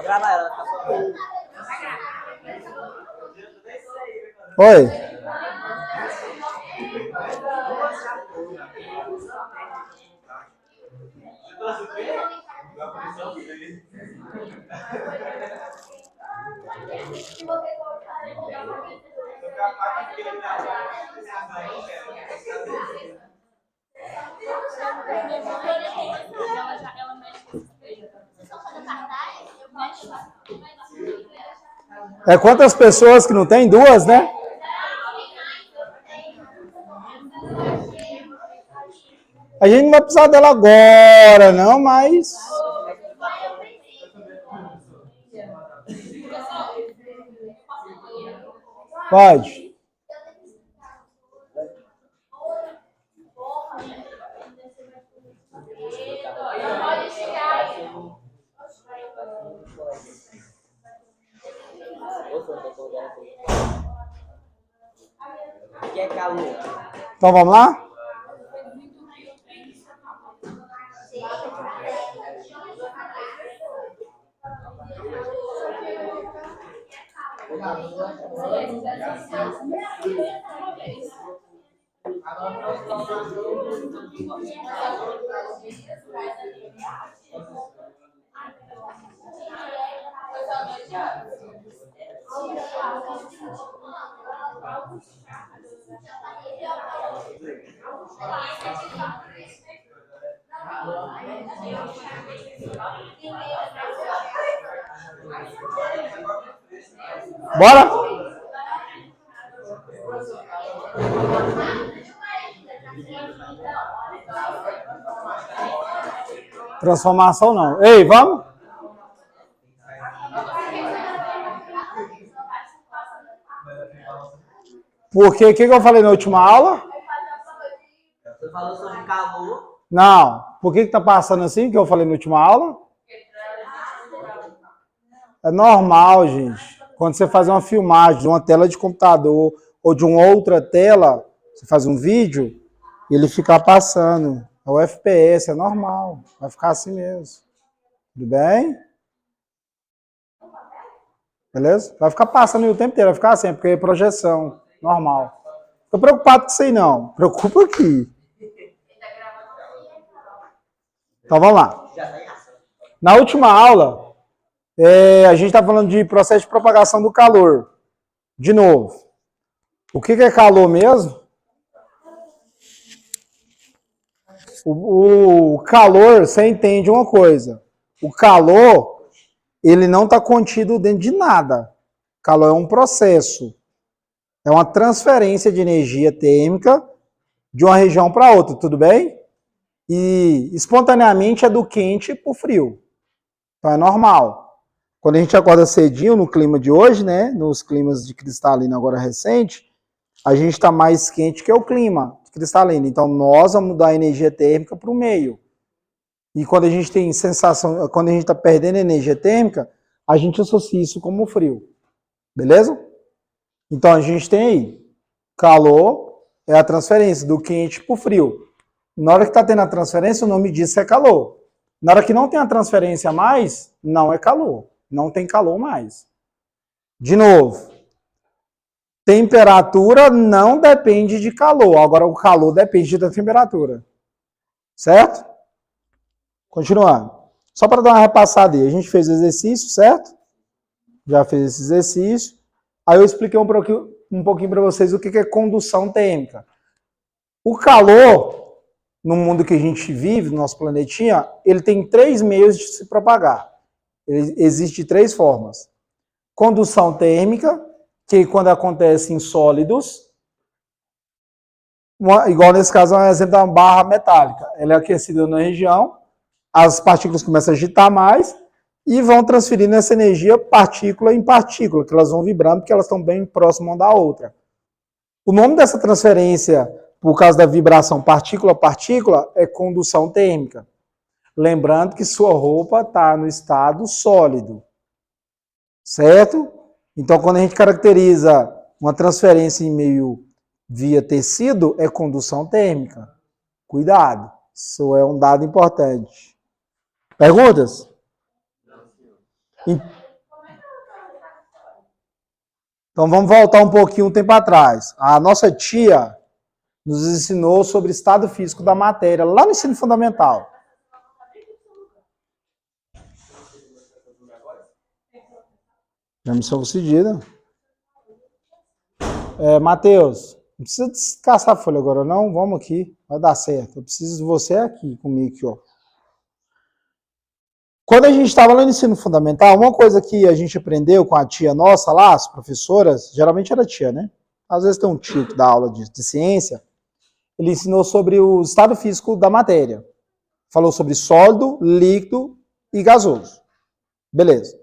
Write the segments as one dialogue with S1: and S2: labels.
S1: gravar ela, tá só.
S2: Oi. É quantas pessoas que não tem? Duas, né? A gente não vai precisar dela agora, não, mas... Pode.
S1: Que é calor.
S2: Então vamos lá? Bora? Transformação não. Ei, vamos? Porque o que eu falei na última aula?
S1: Você falou sobre calor.
S2: Não. Por que tá passando assim que eu falei na última aula? É normal, gente. Quando você faz uma filmagem de uma tela de computador ou de uma outra tela, você faz um vídeo, ele fica passando. É o FPS, é normal. Vai ficar assim mesmo. Tudo bem? Beleza? Vai ficar passando o tempo inteiro, vai ficar assim, porque é projeção. Normal. Tô preocupado com isso aí, não. Preocupa aqui. Então vamos lá. Na última aula, a gente está falando de processo de propagação do calor. De novo. O que é calor mesmo? O calor, você entende uma coisa. O calor, ele não está contido dentro de nada. Calor é um processo. É uma transferência de energia térmica de uma região para outra, tudo bem? E espontaneamente é do quente para o frio. Então é normal. Quando a gente acorda cedinho no clima de hoje, né? Nos climas de cristalino agora recente, a gente está mais quente que o clima cristalino. Então nós vamos dar energia térmica para o meio. E quando a gente tem sensação, quando a gente está perdendo energia térmica, a gente associa isso como frio. Beleza? Então a gente tem aí, calor é a transferência do quente para o frio. Na hora que está tendo a transferência, o nome disso é calor. Na hora que não tem a transferência mais, não é calor. Não tem calor mais. De novo, temperatura não depende de calor. Agora o calor depende da temperatura. Certo? Continuando. Só para dar uma repassada aí. A gente fez o exercício, certo? Já fez esse exercício. Aí eu expliquei um pouquinho para vocês o que é condução térmica. O calor, no mundo que a gente vive, no nosso planetinha, ele tem 3 meios de se propagar. Existe de 3 formas. Condução térmica, que quando acontece em sólidos, igual nesse caso é um exemplo da barra metálica. Ela é aquecida na região, as partículas começam a agitar mais e vão transferindo essa energia partícula em partícula, que elas vão vibrando porque elas estão bem próximas uma da outra. O nome dessa transferência, por causa da vibração partícula a partícula, é condução térmica. Lembrando que sua roupa está no estado sólido. Certo? Então, quando a gente caracteriza uma transferência em meio via tecido, é condução térmica. Cuidado. Isso é um dado importante. Perguntas? Então vamos voltar um pouquinho, um tempo atrás. A nossa tia nos ensinou sobre o estado físico da matéria, lá no ensino fundamental. Já missão concedida. Matheus, não precisa descansar a folha agora não, vamos aqui, vai dar certo. Eu preciso de você aqui comigo aqui, ó. Quando a gente estava lá no ensino fundamental, uma coisa que a gente aprendeu com a tia nossa lá, as professoras, geralmente era tia, né? Às vezes tem um tio que dá aula de ciência, ele ensinou sobre o estado físico da matéria. Falou sobre sólido, líquido e gasoso. Beleza.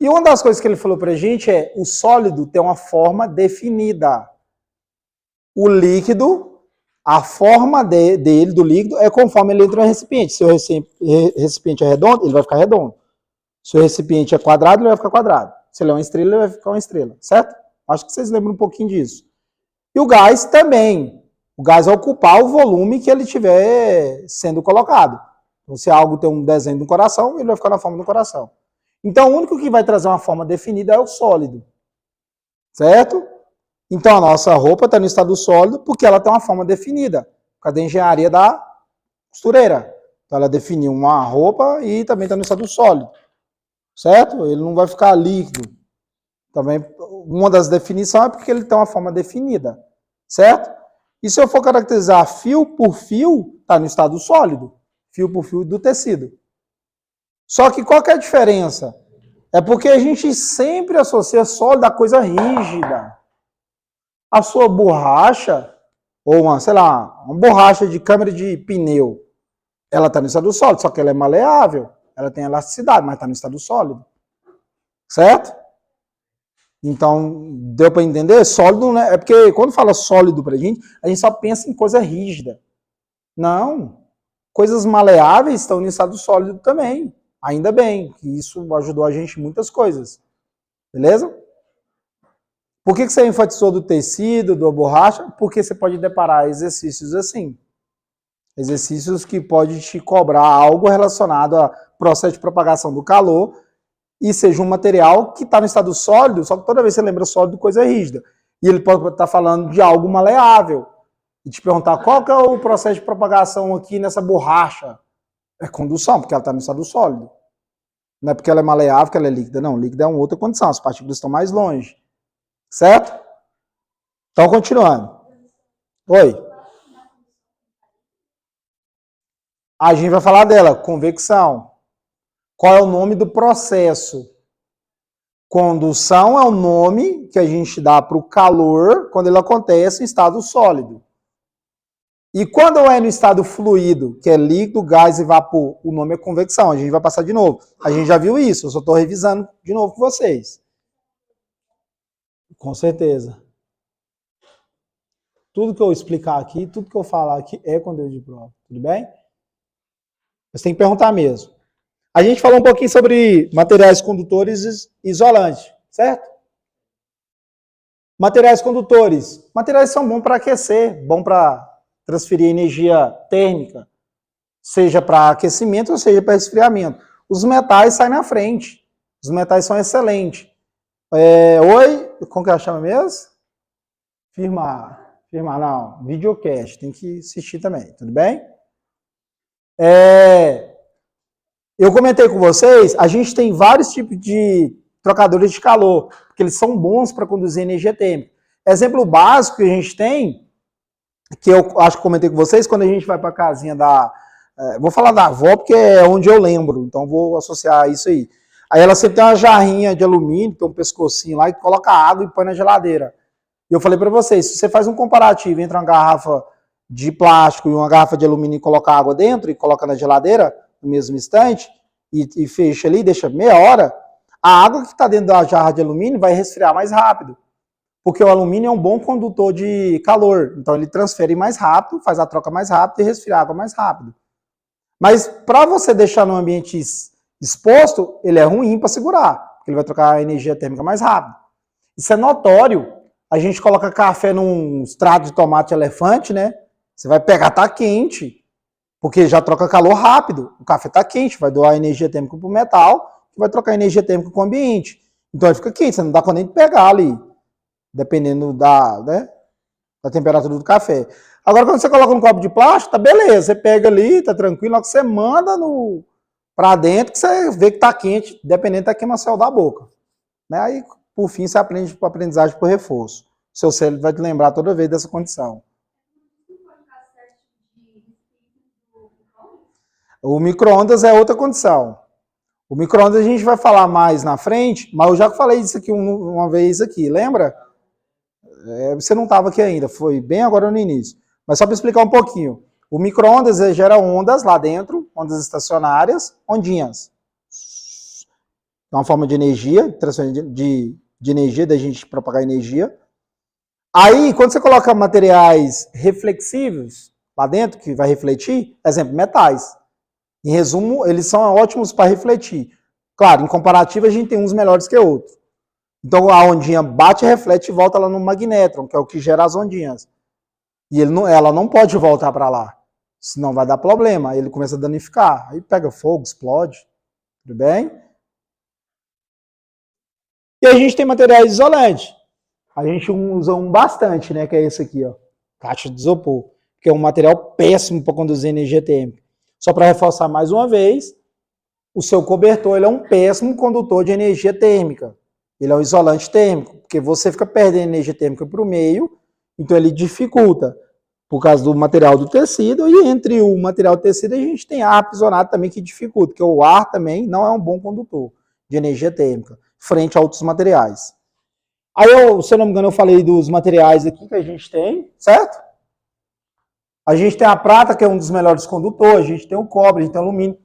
S2: E uma das coisas que ele falou pra gente é, o sólido tem uma forma definida. O líquido, a forma dele, do líquido, é conforme ele entra no recipiente. Se o recipiente é redondo, ele vai ficar redondo. Se o recipiente é quadrado, ele vai ficar quadrado. Se ele é uma estrela, ele vai ficar uma estrela. Certo? Acho que vocês lembram um pouquinho disso. E o gás também. O gás vai ocupar o volume que ele tiver sendo colocado. Então, se algo tem um desenho do coração, ele vai ficar na forma do coração. Então, o único que vai trazer uma forma definida é o sólido. Certo? Então, a nossa roupa está no estado sólido porque ela tem uma forma definida. Por causa da engenharia da costureira. Então, ela definiu uma roupa e também está no estado sólido. Certo? Ele não vai ficar líquido. Também, uma das definições é porque ele tem uma forma definida. Certo? E se eu for caracterizar fio por fio, está no estado sólido. Fio por fio do tecido. Só que qual que é a diferença? É porque a gente sempre associa sólido a coisa rígida. A sua borracha, ou uma, sei lá, uma borracha de câmara de pneu, ela está no estado sólido, só que ela é maleável, ela tem elasticidade, mas está no estado sólido. Certo? Então, deu para entender? Sólido, né? É porque quando fala sólido pra gente, a gente só pensa em coisa rígida. Não. Coisas maleáveis estão no estado sólido também. Ainda bem, que isso ajudou a gente em muitas coisas. Beleza? Por que você enfatizou do tecido, da borracha? Porque você pode deparar exercícios assim. Exercícios que pode te cobrar algo relacionado ao processo de propagação do calor e seja um material que está no estado sólido, só que toda vez você lembra sólido, coisa rígida. E ele pode estar falando de algo maleável. E te perguntar qual que é o processo de propagação aqui nessa borracha. É condução, porque ela está no estado sólido. Não é porque ela é maleável que ela é líquida. Não, líquida é uma outra condição. As partículas estão mais longe. Certo? Então, continuando. Oi. A gente vai falar dela, convecção. Qual é o nome do processo? Condução é o nome que a gente dá para o calor quando ele acontece em estado sólido. E quando é no estado fluido, que é líquido, gás e vapor, o nome é convecção. A gente vai passar de novo. A gente já viu isso, eu só estou revisando de novo com vocês. Com certeza. Tudo que eu explicar aqui, tudo que eu falar aqui é conteúdo de prova. Tudo bem? Você tem que perguntar mesmo. A gente falou um pouquinho sobre materiais condutores e isolantes, certo? Materiais condutores. Materiais são bons para aquecer, bom para transferir energia térmica, seja para aquecimento ou seja para resfriamento. Os metais saem na frente. Os metais são excelentes. Oi, como que ela chama mesmo? Firmar, não, videocast, tem que assistir também, tudo bem? Eu comentei com vocês, a gente tem vários tipos de trocadores de calor, porque eles são bons para conduzir energia térmica. Exemplo básico que a gente tem, que eu acho que comentei com vocês, quando a gente vai para a casinha da... vou falar da avó, porque é onde eu lembro, então vou associar isso aí. Aí ela sempre tem uma jarrinha de alumínio, tem um pescocinho lá, e coloca água e põe na geladeira. E eu falei para vocês, se você faz um comparativo entre uma garrafa de plástico e uma garrafa de alumínio e coloca água dentro e coloca na geladeira, no mesmo instante, e fecha ali, deixa meia hora, a água que está dentro da jarra de alumínio vai resfriar mais rápido. Porque o alumínio é um bom condutor de calor. Então ele transfere mais rápido, faz a troca mais rápido e resfria a água mais rápido. Mas para você deixar no ambiente exposto, ele é ruim para segurar, porque ele vai trocar a energia térmica mais rápido. Isso é notório. A gente coloca café num extrato de tomate elefante, né? Você vai pegar, tá quente, porque já troca calor rápido. O café tá quente, vai doar energia térmica pro metal, que vai trocar energia térmica com o ambiente. Então ele fica quente, você não dá conta nem de pegar ali, dependendo da temperatura do café. Agora, quando você coloca no copo de plástico, tá beleza, você pega ali, tá tranquilo, logo que você manda para dentro, que você vê que tá quente, dependendo da queima-céu da boca. Né? Aí, por fim, você aprende para aprendizagem por reforço. Seu cérebro vai te lembrar toda vez dessa condição. O micro-ondas é outra condição. O micro-ondas a gente vai falar mais na frente, mas eu já falei isso aqui uma vez aqui, lembra? Você não estava aqui ainda, foi bem agora no início. Mas só para explicar um pouquinho. O micro-ondas gera ondas lá dentro, ondas estacionárias, ondinhas. É uma forma de energia, transferência de energia, da gente propagar energia. Aí, quando você coloca materiais reflexivos lá dentro, que vai refletir, exemplo, metais. Em resumo, eles são ótimos para refletir. Claro, em comparativo, a gente tem uns melhores que outros. Então, a ondinha bate, reflete e volta lá no magnétron, que é o que gera as ondinhas. E ela não pode voltar para lá, senão vai dar problema. Aí ele começa a danificar. Aí pega fogo, explode. Tudo bem? E a gente tem materiais isolantes. A gente usa um bastante, né? Que é esse aqui, ó. Caixa de isopor. Que é um material péssimo para conduzir energia térmica. Só para reforçar mais uma vez, o seu cobertor ele é um péssimo condutor de energia térmica. Ele é um isolante térmico, porque você fica perdendo energia térmica para o meio, então ele dificulta por causa do material do tecido, e entre o material do tecido a gente tem ar aprisionado também que dificulta, porque o ar também não é um bom condutor de energia térmica, frente a outros materiais. Aí, se eu não me engano, eu falei dos materiais aqui que a gente tem, certo? A gente tem a prata, que é um dos melhores condutores, a gente tem o cobre, a gente tem o alumínio.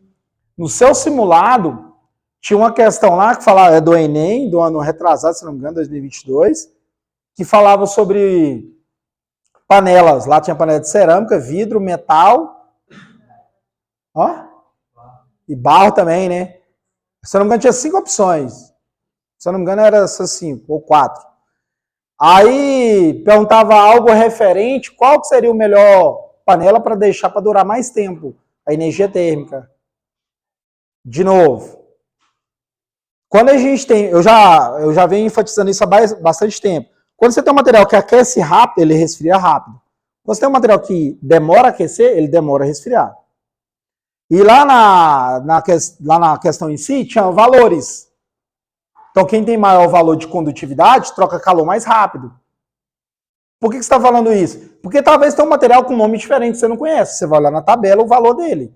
S2: No seu simulado, tinha uma questão lá que falava, é do Enem, do ano retrasado, se não me engano, 2022, que falava sobre panelas. Lá tinha panela de cerâmica, vidro, metal, ó, e barro também, né? Se eu não me engano, tinha 5 opções. Se eu não me engano, era essas 5 ou 4. Aí perguntava algo referente, qual que seria o melhor panela para deixar para durar mais tempo a energia térmica. De novo, quando a gente tem, eu já venho enfatizando isso há bastante tempo. Quando você tem um material que aquece rápido, ele resfria rápido. Quando você tem um material que demora a aquecer, ele demora a resfriar. E lá na questão em si, tinha valores. Então, quem tem maior valor de condutividade, troca calor mais rápido. Por que você está falando isso? Porque talvez tenha um material com nome diferente que você não conhece. Você vai olhar na tabela o valor dele.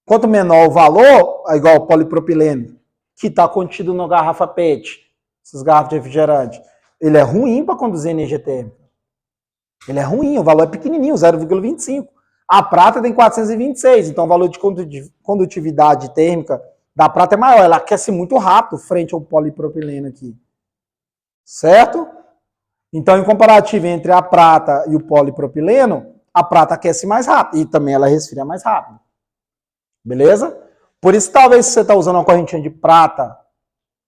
S2: Quanto menor o valor, é igual o polipropileno, que está contido na garrafa PET, essas garrafas de refrigerante, ele é ruim para conduzir energia térmica. Ele é ruim, o valor é pequenininho, 0,25. A prata tem 426, então o valor de condutividade térmica da prata é maior. Ela aquece muito rápido frente ao polipropileno aqui. Certo? Então, em comparativo entre a prata e o polipropileno, a prata aquece mais rápido e também ela resfria mais rápido. Beleza? Por isso, talvez se você está usando uma correntinha de prata,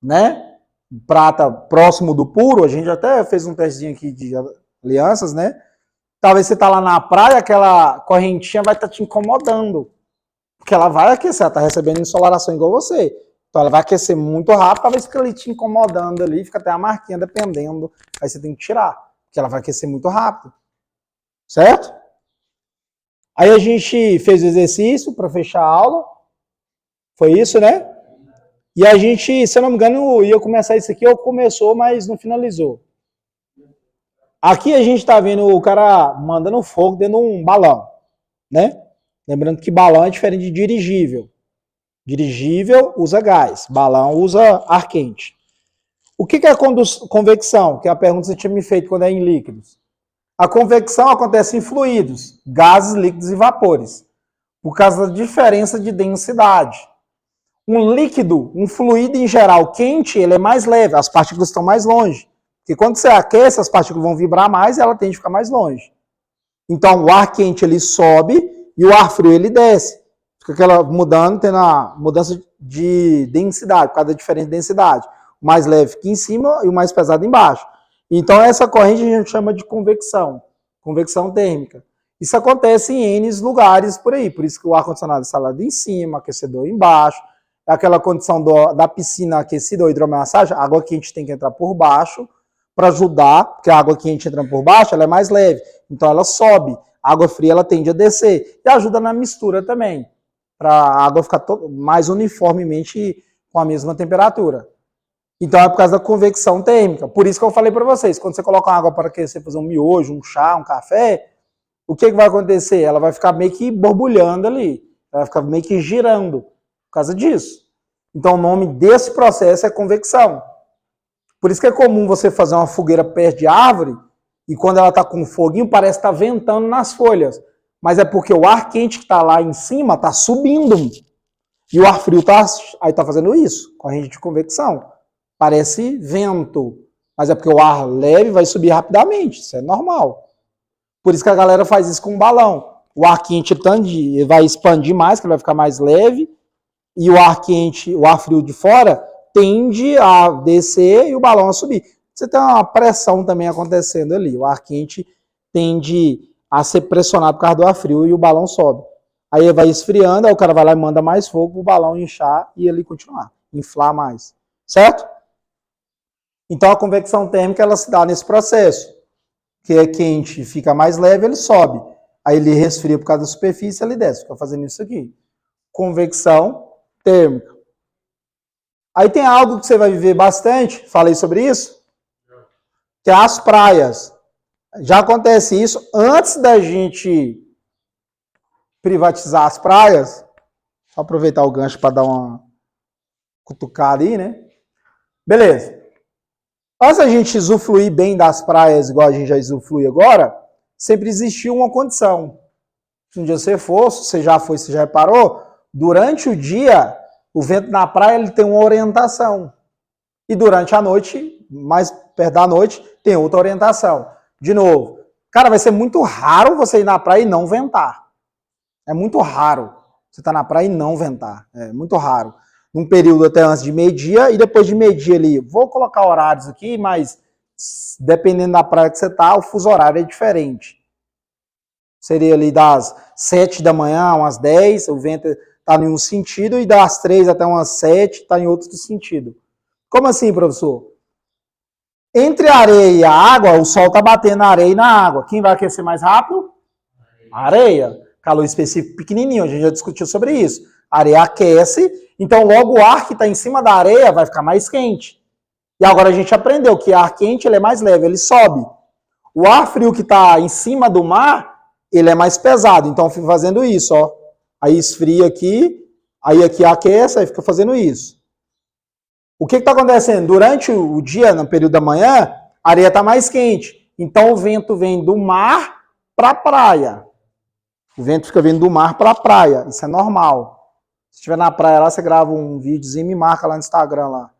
S2: né? Prata próximo do puro, a gente até fez um testezinho aqui de alianças, né? Talvez você está lá na praia, aquela correntinha vai estar te incomodando. Porque ela vai aquecer, ela está recebendo insolação igual você. Então ela vai aquecer muito rápido, talvez fique ali te incomodando ali, fica até a marquinha dependendo. Aí você tem que tirar, porque ela vai aquecer muito rápido. Certo? Aí a gente fez o exercício para fechar a aula. Foi isso, né? E a gente, se eu não me engano, ia começar isso aqui, ou começou, mas não finalizou. Aqui a gente está vendo o cara mandando fogo dentro de um balão, né? Lembrando que balão é diferente de dirigível. Dirigível usa gás, balão usa ar quente. O que é a convecção? Que é a pergunta que você tinha me feito quando é em líquidos. A convecção acontece em fluidos, gases, líquidos e vapores, por causa da diferença de densidade. Um líquido, um fluido em geral quente, ele é mais leve, as partículas estão mais longe. Porque quando você aquece, as partículas vão vibrar mais e ela tende a ficar mais longe. Então, o ar quente ele sobe e o ar frio ele desce. Fica aquela mudando, tendo a mudança de densidade, por causa da diferença de densidade. O mais leve fica em cima e o mais pesado embaixo. Então, essa corrente a gente chama de convecção, convecção térmica. Isso acontece em N lugares por aí, por isso que o ar-condicionado está lá em cima, o aquecedor embaixo. é aquela condição da piscina aquecida ou hidromassagem, a água quente tem que entrar por baixo para ajudar, porque a água quente entrando por baixo, ela é mais leve, então ela sobe. A água fria, ela tende a descer. E ajuda na mistura também, para a água ficar mais uniformemente com a mesma temperatura. Então é por causa da convecção térmica. Por isso que eu falei para vocês, quando você coloca água para aquecer, fazer um miojo, um chá, um café, o que vai acontecer? Ela vai ficar meio que borbulhando ali. Ela vai ficar meio que girando por causa disso. Então o nome desse processo é convecção. Por isso que é comum você fazer uma fogueira perto de árvore e quando ela está com foguinho parece estar ventando nas folhas. Mas é porque o ar quente que está lá em cima está subindo. E o ar frio está fazendo isso, corrente de convecção. Parece vento. Mas é porque o ar leve vai subir rapidamente. Isso é normal. Por isso que a galera faz isso com um balão. O ar quente vai expandir mais, que ele vai ficar mais leve. E o ar quente, o ar frio de fora, tende a descer e o balão a subir. Você tem uma pressão também acontecendo ali. O ar quente tende a ser pressionado por causa do ar frio e o balão sobe. Aí vai esfriando, aí o cara vai lá e manda mais fogo para o balão inchar e ele continuar, inflar mais. Certo? Então a convecção térmica ela se dá nesse processo. Que é quente, fica mais leve, ele sobe. Aí ele resfria por causa da superfície, ele desce. Fica fazendo isso aqui. Convecção térmica. Aí tem algo que você vai viver bastante, falei sobre isso, que é as praias. Já acontece isso antes da gente privatizar as praias. Só aproveitar o gancho para dar uma cutucada aí, né? Beleza. Antes da gente usufruir bem das praias, igual a gente já usufrui agora, sempre existiu uma condição. Se um dia você for, se você já foi, se já reparou, durante o dia, o vento na praia ele tem uma orientação. E durante a noite, mais perto da noite, tem outra orientação. De novo, cara, vai ser muito raro você ir na praia e não ventar. É muito raro você estar na praia e não ventar. É muito raro. Num período até antes de meio-dia e depois de meio-dia ali. Vou colocar horários aqui, mas dependendo da praia que você está, o fuso horário é diferente. Seria ali das 7 da manhã umas 10, o vento está em um sentido, e das 3 até umas 7 está em outro sentido. Como assim, professor? Entre a areia e a água, o sol está batendo na areia e na água. Quem vai aquecer mais rápido? A areia. Calor específico pequenininho, a gente já discutiu sobre isso. A areia aquece, então logo o ar que está em cima da areia vai ficar mais quente. E agora a gente aprendeu que ar quente ele é mais leve, ele sobe. O ar frio que está em cima do mar, ele é mais pesado. Então fica fazendo isso, ó. Aí esfria aqui, aí aqui aquece, aí fica fazendo isso. O que está acontecendo? Durante o dia, no período da manhã, a areia está mais quente. Então o vento vem do mar para a praia. O vento fica vindo do mar para a praia. Isso é normal. Se estiver na praia lá, você grava um videozinho e me marca lá no Instagram lá.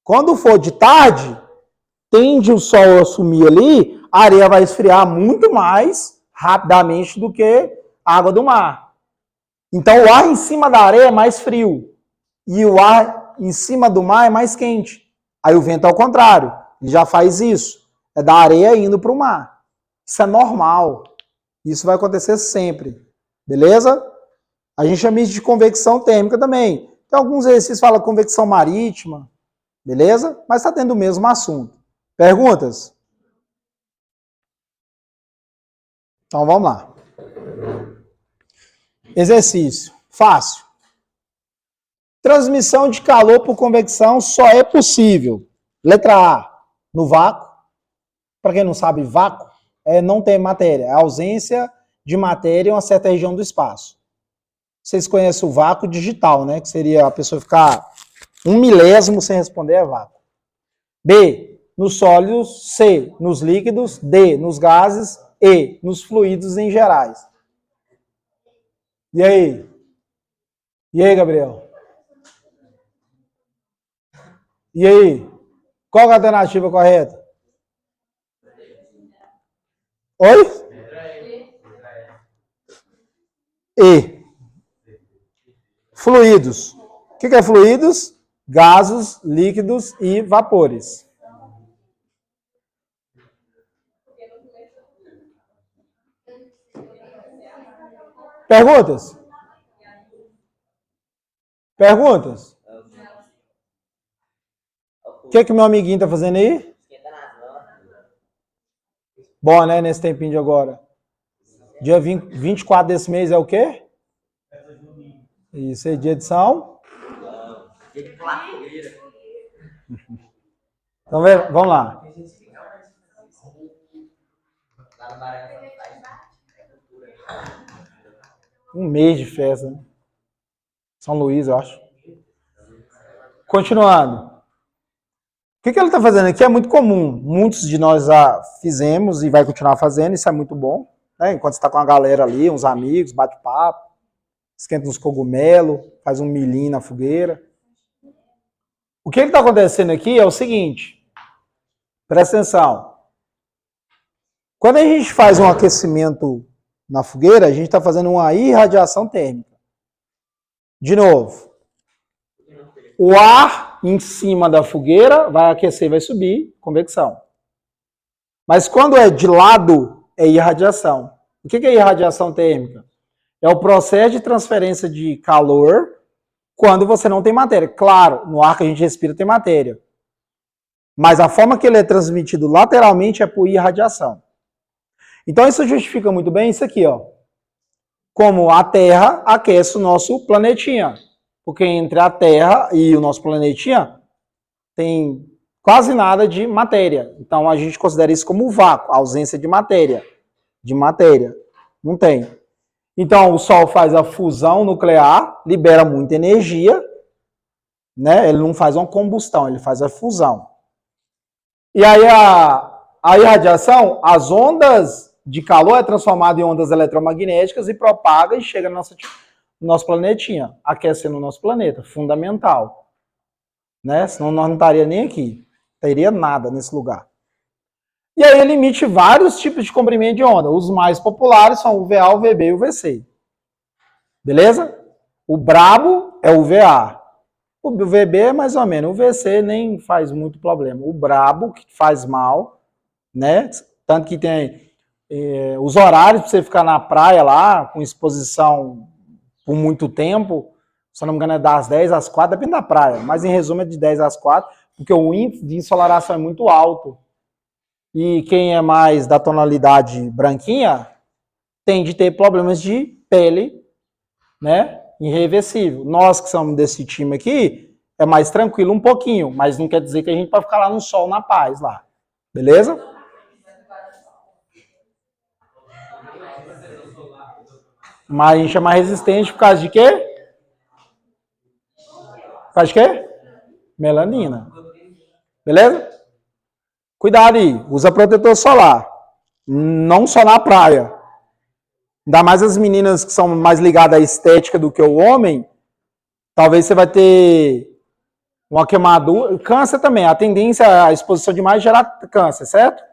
S2: Quando for de tarde, tende o sol a sumir ali, a areia vai esfriar muito mais rapidamente do que a água do mar. Então o ar em cima da areia é mais frio e o ar em cima do mar é mais quente. Aí o vento é ao contrário, ele já faz isso. É da areia indo para o mar. Isso é normal. Isso vai acontecer sempre. Beleza? A gente chama isso de convecção térmica também. Tem alguns exercícios que falam convecção marítima. Beleza? Mas está tendo o mesmo assunto. Perguntas? Então vamos lá. Exercício. Fácil. Transmissão de calor por convecção só é possível. Letra A, no vácuo. Para quem não sabe, vácuo é não ter matéria. É a ausência de matéria em uma certa região do espaço. Vocês conhecem o vácuo digital, né? Que seria a pessoa ficar 1 milésimo sem responder é vácuo. B, nos sólidos. C, nos líquidos. D, nos gases. E, nos fluidos em gerais. E aí? E aí, Gabriel? E aí? Qual é a alternativa correta? Oi? E. Fluidos. O que é fluidos? Gases, líquidos e vapores. Perguntas? Perguntas? O que meu amiguinho tá fazendo aí?
S1: Esquenta nas mãos.
S2: Bom, né? Nesse tempinho de agora. Dia 24 desse mês é o quê? Isso é dia de São?
S1: Dia de pular fogueira.
S2: Então, vamos lá.
S1: Lá no Maranhão faz cultura.
S2: Um mês de festa, né? São Luís, eu acho. Continuando. O que ele está fazendo aqui é muito comum. Muitos de nós já fizemos e vai continuar fazendo, isso é muito bom. Né? Enquanto você está com a galera ali, uns amigos, bate papo, esquenta uns cogumelos, faz um milhinho na fogueira. O que está acontecendo aqui é o seguinte, presta atenção. Quando a gente faz um aquecimento na fogueira, a gente está fazendo uma irradiação térmica. De novo, o ar em cima da fogueira vai aquecer, vai subir, convecção. Mas quando é de lado, é irradiação. O que é irradiação térmica? É o processo de transferência de calor quando você não tem matéria. Claro, no ar que a gente respira tem matéria. Mas a forma que ele é transmitido lateralmente é por irradiação. Então isso justifica muito bem isso aqui, ó. Como a Terra aquece o nosso planetinha. Porque entre a Terra e o nosso planetinha tem quase nada de matéria. Então a gente considera isso como vácuo, ausência de matéria. De matéria. Não tem. Então o Sol faz a fusão nuclear, libera muita energia, né? Ele não faz uma combustão, ele faz a fusão. E aí a irradiação, as ondas de calor é transformada em ondas eletromagnéticas e propaga e chega no nosso planetinha, aquecendo o nosso planeta, fundamental. Né? Senão nós não estaria nem aqui, não teria nada nesse lugar. E aí ele emite vários tipos de comprimento de onda. Os mais populares são o VA, o VB e o VC. Beleza? O brabo é o VA. O VB é mais ou menos. O VC nem faz muito problema. O brabo, que faz mal, né? Tanto que tem os horários para você ficar na praia lá, com exposição por muito tempo, se eu não me engano é das 10 às 4, depende da praia, mas em resumo é de 10 às 4, porque o índice de ensolaração é muito alto. E quem é mais da tonalidade branquinha tem de ter problemas de pele, né? Irreversível. Nós que somos desse time aqui, é mais tranquilo um pouquinho, mas não quer dizer que a gente vai ficar lá no sol na paz lá. Beleza? Mas a gente é mais resistente por causa de quê? Por causa de quê? Melanina. Beleza? Cuidado aí, usa protetor solar. Não só na praia. Ainda mais as meninas que são mais ligadas à estética do que o homem, talvez você vai ter uma queimadura. Câncer também. A tendência à exposição demais é gerar câncer, certo?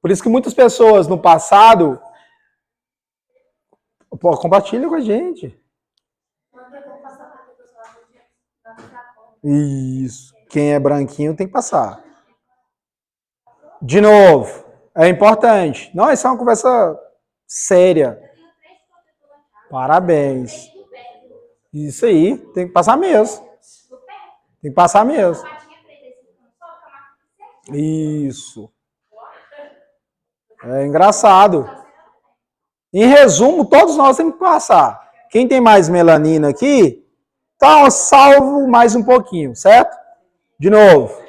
S2: Por isso que muitas pessoas no passado... Pô, compartilha com a gente. Isso. Quem é branquinho tem que passar. De novo, é importante. Não, isso é uma conversa séria. Parabéns. Isso aí, tem que passar mesmo. Tem que passar mesmo. Isso. É engraçado. Em resumo, todos nós temos que passar. Quem tem mais melanina aqui, tá salvo mais um pouquinho, certo? De novo.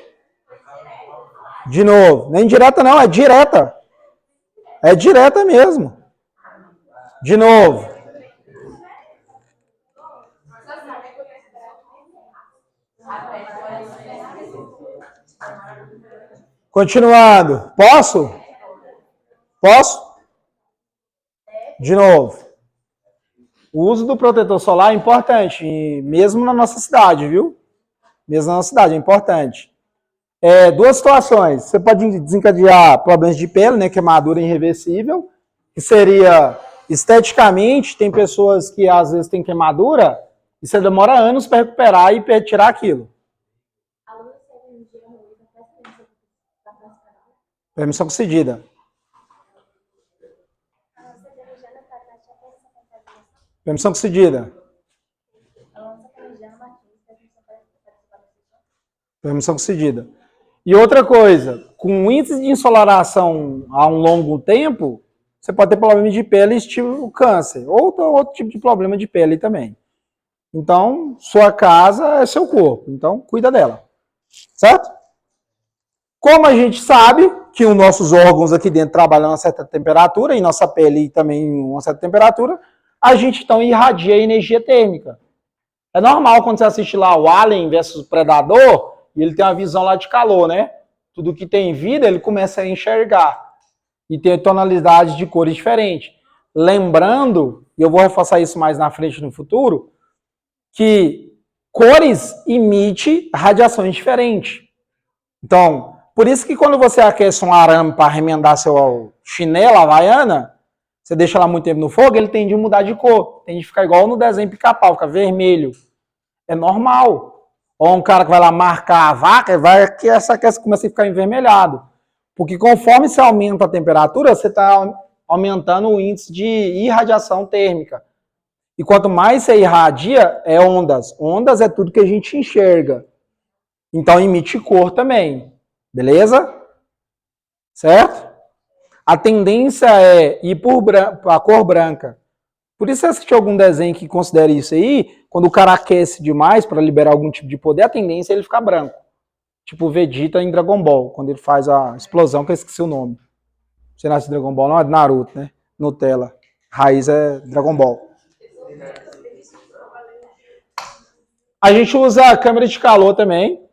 S2: De novo. Nem direta não, é direta. É direta mesmo. De novo. Continuando. Posso? Posso? De novo. O uso do protetor solar é importante, mesmo na nossa cidade, viu? Mesmo na nossa cidade, é importante. Duas situações. Você pode desencadear problemas de pele, né? Queimadura irreversível, que seria esteticamente, tem pessoas que às vezes têm queimadura e você demora anos para recuperar e tirar aquilo. Permissão concedida. Permissão concedida. Permissão concedida. E outra coisa, com índice de ensolaração a um longo tempo, você pode ter problema de pele estilo câncer, ou outro tipo de problema de pele também. Então, sua casa é seu corpo, então cuida dela. Certo? Como a gente sabe que os nossos órgãos aqui dentro trabalham a uma certa temperatura, e nossa pele também uma certa temperatura, a gente então irradia energia térmica. É normal quando você assiste lá o Alien versus Predador, e ele tem uma visão lá de calor, né? Tudo que tem vida, ele começa a enxergar. E tem tonalidades de cores diferentes. Lembrando, e eu vou reforçar isso mais na frente no futuro, que cores emitem radiações diferentes. Então, por isso que quando você aquece um arame para remendar seu chinelo, havaiana, você deixa lá muito tempo no fogo, ele tende a mudar de cor. Tende a ficar igual no desenho pica-pau, fica vermelho. É normal. Ou um cara que vai lá marcar a vaca, essa começa a ficar envermelhado. Porque conforme você aumenta a temperatura, você está aumentando o índice de irradiação térmica. E quanto mais você irradia, é ondas. Ondas é tudo que a gente enxerga. Então emite cor também. Beleza? Certo? A tendência é ir para a cor branca. Por isso, se você assistir algum desenho que considere isso aí, quando o cara aquece demais para liberar algum tipo de poder, a tendência é ele ficar branco. Tipo o Vegeta em Dragon Ball, quando ele faz a explosão, que eu esqueci o nome. Você nasce em Dragon Ball, não é de Naruto, né? Nutella. Raiz é Dragon Ball. A gente usa a câmera de calor também,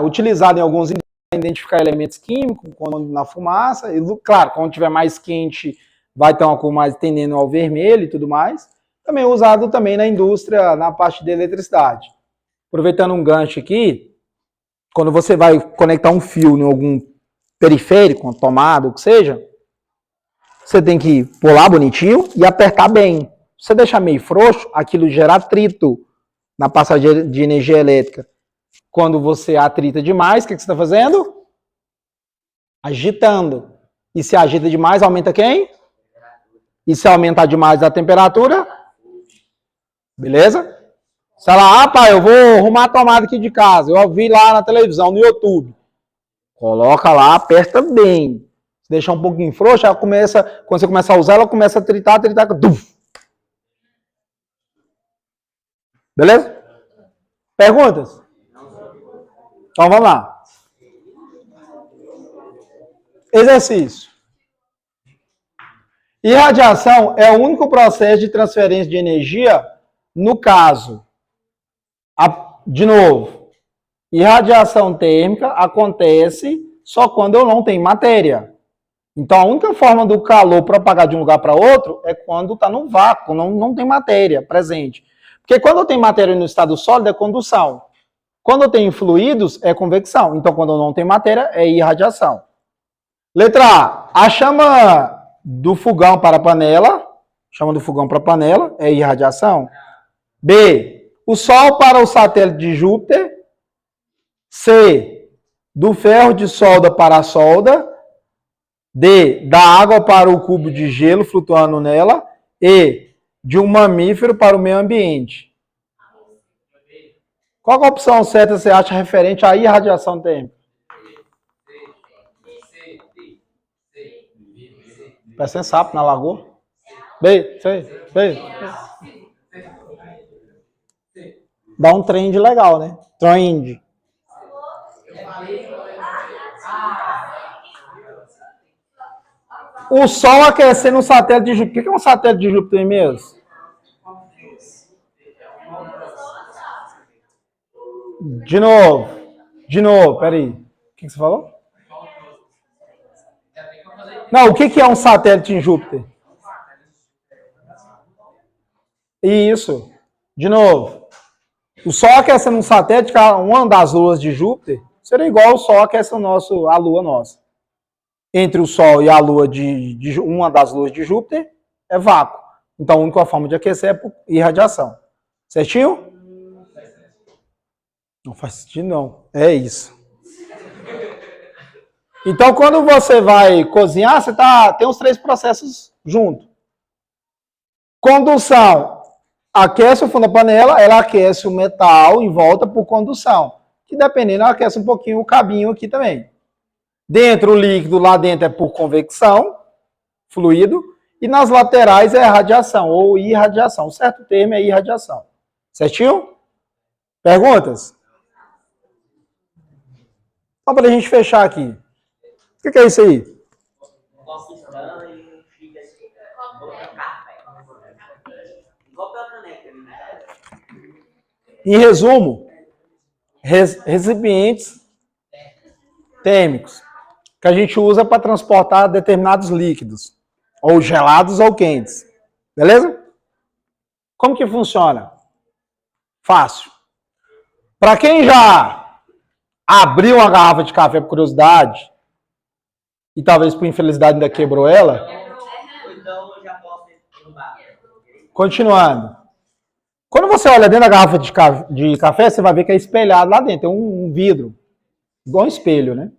S2: utilizada em alguns para identificar elementos químicos, quando na fumaça. E, claro, quando tiver mais quente, vai ter uma cor mais tendendo ao vermelho e tudo mais. Também usado também na indústria, na parte de eletricidade. Aproveitando um gancho aqui, quando você vai conectar um fio em algum periférico, uma tomada, o que seja, você tem que pular bonitinho e apertar bem. Se você deixar meio frouxo, aquilo gera atrito na passagem de energia elétrica. Quando você atrita demais, o que você está fazendo? Agitando. E se agita demais, aumenta quem? E se aumentar demais a temperatura? Beleza? Sei lá, pai, eu vou arrumar a tomada aqui de casa. Eu vi lá na televisão, no YouTube. Coloca lá, aperta bem. Se deixar um pouquinho frouxa, ela começa, quando você começa a usar, ela começa a tritar. Beleza? Perguntas? Então vamos lá. Exercício. Irradiação é o único processo de transferência de energia no caso. De novo, irradiação térmica acontece só quando eu não tenho matéria. Então, a única forma do calor propagar de um lugar para outro é quando está no vácuo, não tem matéria presente. Porque quando eu tenho matéria no estado sólido, é condução. Quando eu tenho fluidos, é convecção. Então, quando eu não tenho matéria, é irradiação. Letra A. A chama do fogão para a panela. Chama do fogão para a panela é irradiação. B. O Sol para o satélite de Júpiter. C. Do ferro de solda para a solda. D. Da água para o cubo de gelo flutuando nela. E. De um mamífero para o meio ambiente. Qual a opção certa você acha referente à irradiação térmica? Parece sapo na lagoa. B. Dá um trend legal, né? Trend. O Sol aquecendo um satélite de Júpiter. O que é um satélite de Júpiter mesmo? De novo, peraí. O que você falou? Não, o que é um satélite em Júpiter? Isso. De novo. O Sol aquecendo um satélite, uma das luas de Júpiter, seria igual o Sol aquecendo a Lua nossa. Entre o Sol e a Lua de uma das luas de Júpiter é vácuo. Então, a única forma de aquecer é por irradiação. Certinho? Não faz sentido, não. É isso. Então, quando você vai cozinhar, você tem os três processos juntos. Condução. Aquece o fundo da panela, ela aquece o metal em volta por condução. que dependendo, ela aquece um pouquinho o cabinho aqui também. Dentro, o líquido lá dentro é por convecção, fluido, e nas laterais é radiação ou irradiação. O certo termo é irradiação. Certinho? Perguntas? Só para a gente fechar aqui. O que é isso aí?
S1: Copo estranho, fica assim, botando café. Igual pela caneca ali, né?
S2: Em resumo, recipientes térmicos que a gente usa para transportar determinados líquidos, ou gelados ou quentes. Beleza? Como que funciona? Fácil. Para quem já abriu uma garrafa de café por curiosidade, e talvez por infelicidade ainda quebrou ela,
S1: Então eu já posso derrubar.
S2: continuando. Quando você olha dentro da garrafa de café, você vai ver que é espelhado lá dentro. Tem um vidro, igual um espelho, né?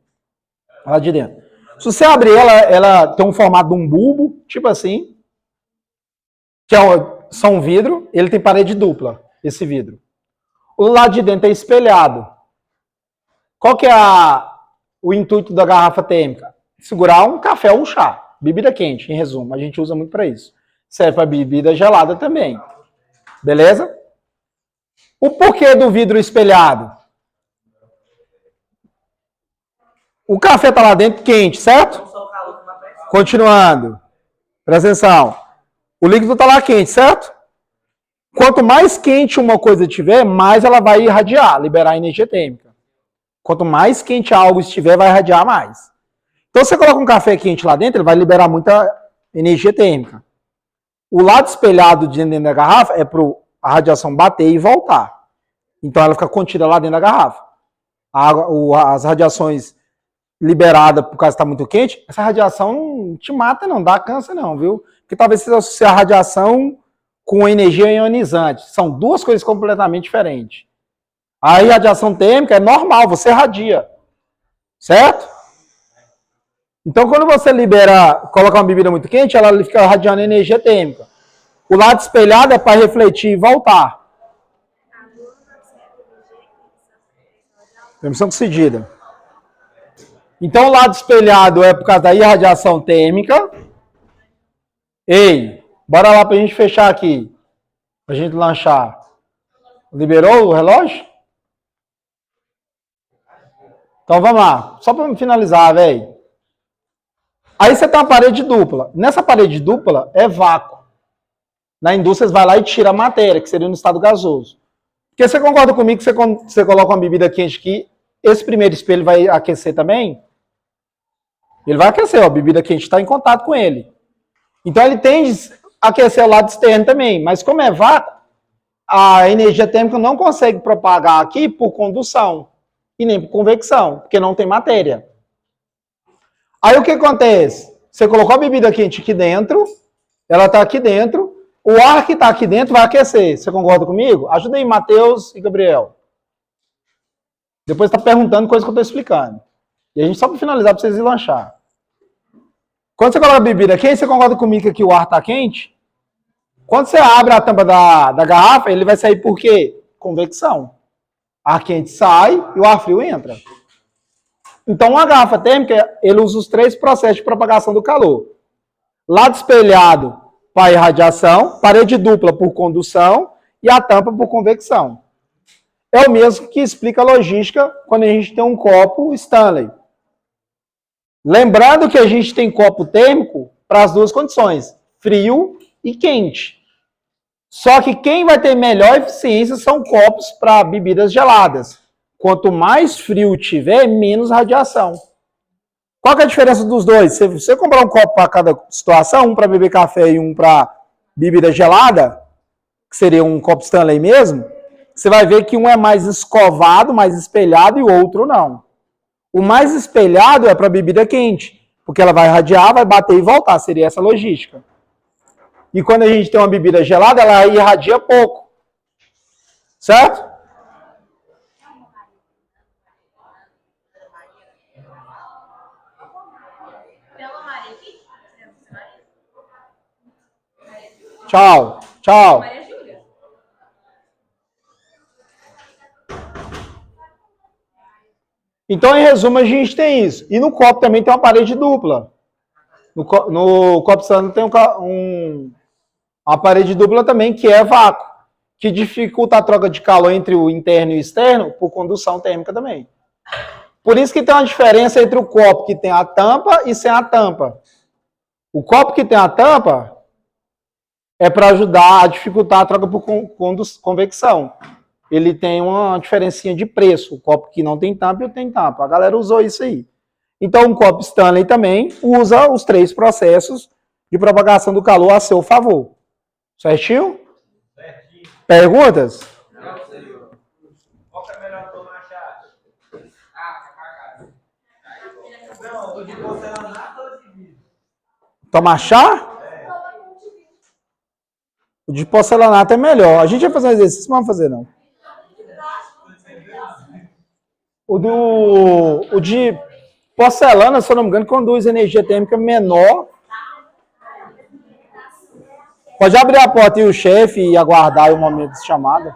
S2: Lá de dentro. Se você abrir ela tem um formato de um bulbo, tipo assim, que é só um vidro, ele tem parede dupla, esse vidro. O lado de dentro é espelhado. Qual que é o intuito da garrafa térmica? Segurar um café ou um chá. Bebida quente, em resumo. A gente usa muito para isso. Serve para bebida gelada também. Beleza? O porquê do vidro espelhado? O café está lá dentro quente, certo? Continuando. Presta atenção. O líquido está lá quente, certo? Quanto mais quente uma coisa tiver, mais ela vai irradiar, liberar energia térmica. Quanto mais quente algo estiver, vai irradiar mais. Então, você coloca um café quente lá dentro, ele vai liberar muita energia térmica. O lado espelhado de dentro da garrafa é para a radiação bater e voltar. Então, ela fica contida lá dentro da garrafa. As radiações liberadas por causa que está muito quente, essa radiação não te mata, não dá câncer, não, viu? Porque talvez você associe a radiação com energia ionizante. São duas coisas completamente diferentes. A radiação térmica é normal, você radia. Certo? Então, quando você coloca uma bebida muito quente, ela fica radiando energia térmica. O lado espelhado é para refletir e voltar. Emissão sucedida. Então, o lado espelhado é por causa da irradiação térmica. Ei, bora lá para a gente fechar aqui. Para a gente lanchar. Liberou o relógio? Então, vamos lá. Só para finalizar, velho. Aí você tem uma parede dupla. Nessa parede dupla é vácuo. Na indústria você vai lá e tira a matéria, que seria no estado gasoso. Porque você concorda comigo que você coloca uma bebida quente aqui, esse primeiro espelho vai aquecer também? Ele vai aquecer, ó, a bebida quente está em contato com ele. Então ele tende a aquecer o lado externo também. Mas como é vácuo, a energia térmica não consegue propagar aqui por condução e nem por convecção, porque não tem matéria. Aí o que acontece? Você colocou a bebida quente aqui dentro, ela está aqui dentro, o ar que está aqui dentro vai aquecer. Você concorda comigo? Ajuda aí, Matheus e Gabriel. Depois está perguntando coisa que eu estou explicando. E a gente só para finalizar, para vocês ir lanchar. Quando você coloca a bebida quente, você concorda comigo que aqui o ar está quente? Quando você abre a tampa da garrafa, ele vai sair por quê? Convecção. Ar quente sai e o ar frio entra. Então, uma garrafa térmica, ele usa os três processos de propagação do calor. Lado espelhado para irradiação, parede dupla por condução e a tampa por convecção. É o mesmo que explica a logística quando a gente tem um copo Stanley. Lembrando que a gente tem copo térmico para as duas condições, frio e quente. Só que quem vai ter melhor eficiência são copos para bebidas geladas. Quanto mais frio tiver, menos radiação. Qual que é a diferença dos dois? Se você comprar um copo para cada situação, um para beber café e um para bebida gelada, que seria um copo Stanley mesmo, você vai ver que um é mais escovado, mais espelhado e o outro não. O mais espelhado é para bebida quente, porque ela vai irradiar, vai bater e voltar, seria essa a logística. E quando a gente tem uma bebida gelada, ela irradia pouco. Certo? Tchau. Tchau. Então, em resumo, a gente tem isso. E no copo também tem uma parede dupla. No copo Stanley tem uma parede dupla também, que é vácuo, que dificulta a troca de calor entre o interno e o externo por condução térmica também. Por isso que tem uma diferença entre o copo que tem a tampa e sem a tampa. O copo que tem a tampa é para ajudar a dificultar a troca por convecção. Ele tem uma diferencinha de preço. O copo que não tem tampa e o tem tampa. A galera usou isso aí. Então, o copo Stanley também usa os 3 processos de propagação do calor a seu favor. Certinho?
S3: Certinho.
S2: Perguntas?
S3: Não, senhor. Qual que é melhor tomar chá? Ah, tá cagado. Não, o de porcelanato ou de vidro?
S2: Tomar chá? O de porcelanato é melhor. A gente vai fazer um exercício, não vamos fazer não. O de porcelana, se eu não me engano, conduz energia térmica menor. Pode abrir a porta e o chefe e aguardar o momento de chamada.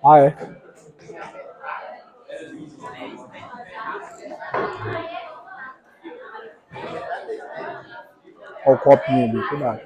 S2: Ah, é? Olha o copinho ali, cuidado.